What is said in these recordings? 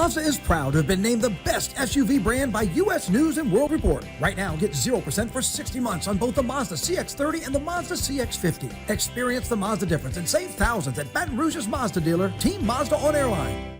Mazda is proud to have been named the best SUV brand by U.S. News and World Report. Right now, get 0% for 60 months on both the Mazda CX-30 and the Mazda CX-50. Experience the Mazda difference and save thousands at Baton Rouge's Mazda dealer, Team Mazda on Airline.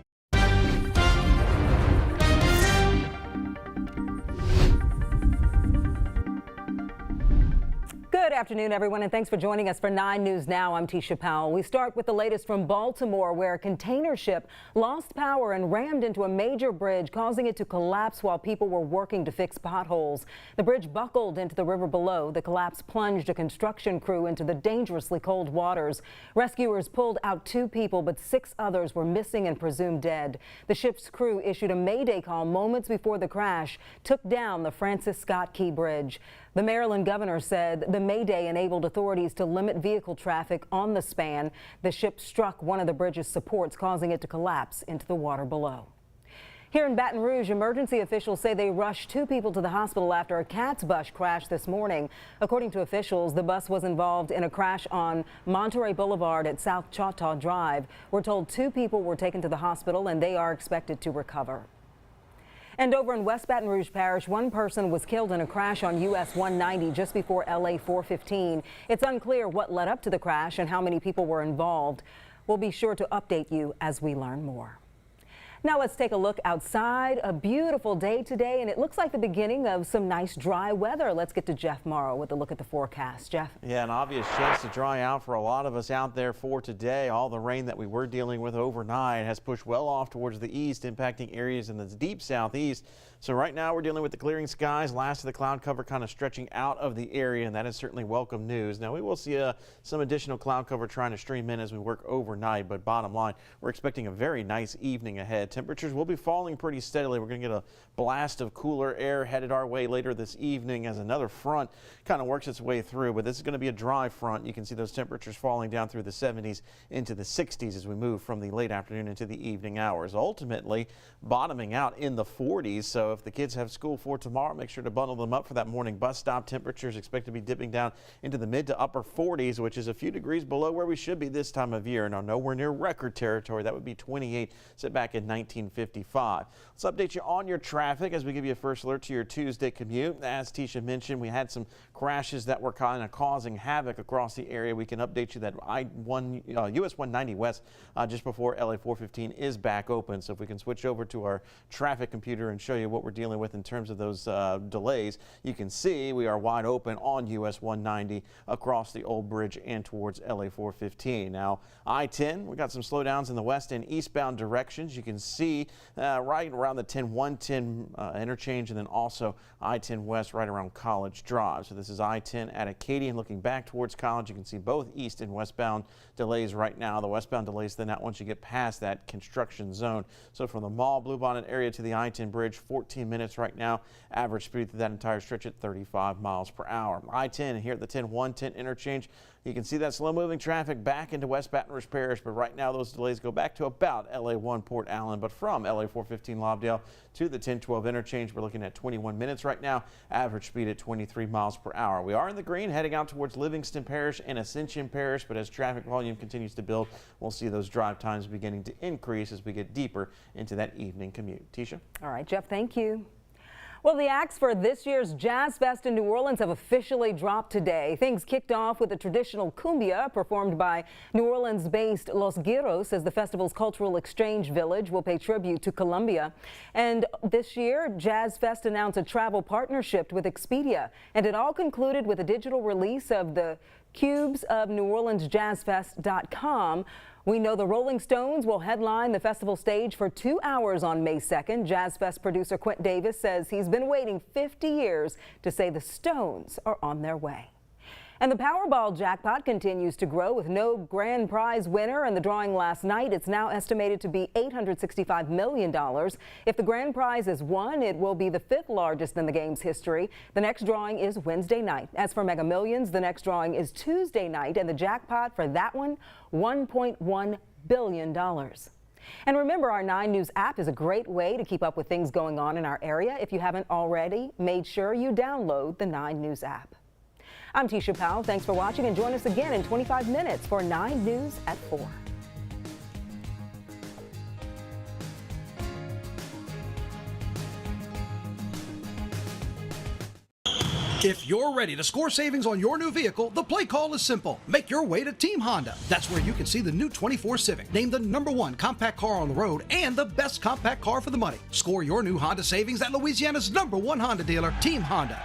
Good afternoon, everyone, and thanks for joining us for 9 News Now. I'm Tisha Powell. We start with the latest from Baltimore, where a container ship lost power and rammed into a major bridge, causing it to collapse while people were working to fix potholes. The bridge buckled into the river below. The collapse plunged a construction crew into the dangerously cold waters. Rescuers pulled out 2 people, but 6 others were missing and presumed dead. The ship's crew issued a mayday call moments before the crash took down the Francis Scott Key Bridge. The Maryland governor said the mayday enabled authorities to limit vehicle traffic on the span. The ship struck one of the bridge's supports, causing it to collapse into the water below. Here in Baton Rouge, emergency officials say they rushed 2 people to the hospital after a Cat's bus crashed this morning. According to officials, the bus was involved in a crash on Monterey Boulevard at South Choctaw Drive. We're told 2 people were taken to the hospital and they are expected to recover. And over in West Baton Rouge Parish, 1 person was killed in a crash on US 190 just before LA 415. It's unclear what led up to the crash and how many people were involved. We'll be sure to update you as we learn more. Now let's take a look outside. A beautiful day today, and it looks like the beginning of some nice dry weather. Let's get to Jeff Morrow with a look at the forecast. Jeff? Yeah, an obvious chance to dry out for a lot of us out there for today. All the rain that we were dealing with overnight has pushed well off towards the east, impacting areas in the deep southeast. So right now we're dealing with the clearing skies, last of the cloud cover kind of stretching out of the area, and that is certainly welcome news. Now we will see some additional cloud cover trying to stream in as we work overnight, but bottom line, we're expecting a very nice evening ahead. Temperatures will be falling pretty steadily. We're going to get a blast of cooler air headed our way later this evening as another front kind of works its way through, but this is going to be a dry front. You can see those temperatures falling down through the 70s into the 60s as we move from the late afternoon into the evening hours, ultimately bottoming out in the 40s. So if the kids have school for tomorrow, make sure to bundle them up for that morning bus stop. Temperatures expect to be dipping down into the mid to upper 40s, which is a few degrees below where we should be this time of year. Now, nowhere near record territory. That would be 28 set back in 1955. Let's update you on your traffic as we give you a first alert to your Tuesday commute. As Tisha mentioned, we had some crashes that were kind of causing havoc across the area. We can update you that US 190 West just before LA 415 is back open. So if we can switch over to our traffic computer and show you what we're dealing with in terms of those delays, you can see we are wide open on US 190 across the old bridge and towards LA 415. Now I-10, we got some slowdowns in the west and eastbound directions. You can see right around the 10-110 interchange, and then also I-10 West right around College Drive. So this is I-10 at Acadian looking back towards College. You can see both east and westbound delays right now. The westbound delays then out once you get past that construction zone. So from the Mall Bluebonnet area to the I-10 bridge, 14 minutes right now. Average speed through that entire stretch at 35 miles per hour. I-10 here at the 10-110 interchange. You can see that slow-moving traffic back into West Baton Rouge Parish, but right now those delays go back to about LA1 Port Allen, but from LA 415 Lobdell to the 1012 interchange, we're looking at 21 minutes right now. Average speed at 23 miles per hour. We are in the green heading out towards Livingston Parish and Ascension Parish, but as traffic volume continues to build, we'll see those drive times beginning to increase as we get deeper into that evening commute. Tisha? All right, Jeff, thank you. Well, the acts for this year's Jazz Fest in New Orleans have officially dropped today. Things kicked off with a traditional cumbia performed by New Orleans-based Los Giros, as the festival's cultural exchange village will pay tribute to Colombia. And this year, Jazz Fest announced a travel partnership with Expedia, and it all concluded with a digital release of the Cubes of New Orleans JazzFest.com. We know the Rolling Stones will headline the festival stage for 2 hours on May 2nd. Jazz Fest producer Quint Davis says he's been waiting 50 years to say the Stones are on their way. And the Powerball jackpot continues to grow with no grand prize winner in the drawing last night. It's now estimated to be $865 million. If the grand prize is won, it will be the 5th largest in the game's history. The next drawing is Wednesday night. As for Mega Millions, the next drawing is Tuesday night, and the jackpot for that one, $1.1 billion. And remember, our 9 News app is a great way to keep up with things going on in our area. If you haven't already, make sure you download the 9 News app. I'm Tisha Powell. Thanks for watching, and join us again in 25 minutes for 9 News at 4. If you're ready to score savings on your new vehicle, the play call is simple. Make your way to Team Honda. That's where you can see the new 24 Civic, named the #1 compact car on the road and the best compact car for the money. Score your new Honda savings at Louisiana's #1 Honda dealer, Team Honda.